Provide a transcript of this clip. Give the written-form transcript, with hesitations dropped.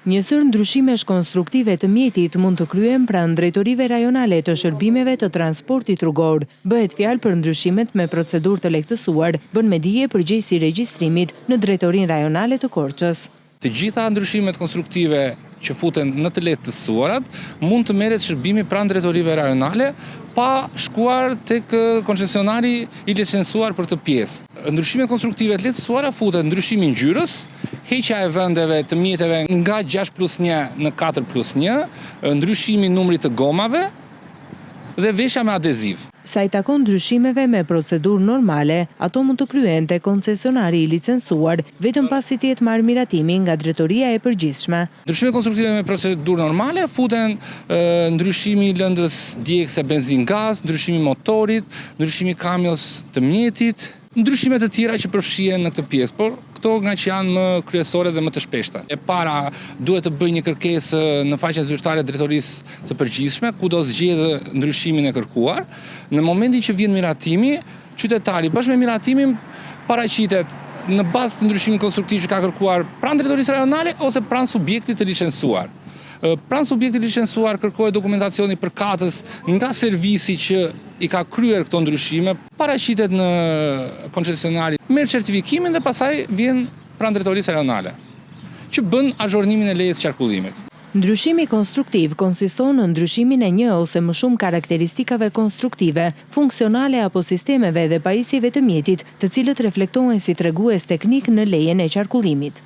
Njësër ndryshimesh konstruktive të mjetit mund të kryen pranë drejtorive rajonale të shërbimeve të transportit rrugor. Bëhet fjalë për ndryshimet me procedurë të lehtësuar, bën me dije përgjegjësi regjistrimit në drejtorinë rajonale të Korçës. Të gjitha ndryshimet konstruktive që futen në të lehtësuarat mund të merret shërbimi pranë drejtorive rajonale pa shkuar tek koncesionari i licencuar për të pjesë. Ndryshimet konstruktive të lehtësuara futen ndryshimi i ngjyrës, heqja e vendeve të mjeteve nga 6+1 në 4+1, ndryshimi i numrit të gomave dhe veshja me adeziv. Sa i takon ndryshimeve me procedurë normale, ato mund të kryen te koncesionari i licencuar vetëm pasi të jetë marrë miratimi nga drejtoria e përgjithshme. Ndryshime konstruktive me procedurë normale futen ndryshimi i lëndës djegëse benzin gaz, ndryshimi i motorit, ndryshimi i kamjos të mjetit, ndryshime të tjera që përfshihen në këtë pjesë, por këto nga që janë më kryesore dhe më të shpeshta. E para duhet të bëj një kërkesë në faqen zyrtare drejtorisë së përgjithshme, ku do zgjedhë ndryshimin e kërkuar. Në momentin që vjen miratimi, qytetari bashkë me miratimin paraqitet në bazë të ndryshimit konstruktiv që ka kërkuar pranë drejtorisë rajonale ose pranë subjektit të licencuar. Pranë subjektit licencuar kërkohet dokumentacioni përkatës nga servisi që i ka kryer këto ndryshime, paraqitet në koncesionari, merr certifikimin dhe pastaj vjen pranë drejtorisë rajonale, që bën azhurnimin e lejes qarkullimit. Ndryshimi konstruktiv konsiston në ndryshimin e një ose më shumë karakteristikave konstruktive, funksionale apo sistemeve dhe pajisjeve të mjetit, të cilët reflektohen si tregues teknik në lejen e qarkullimit.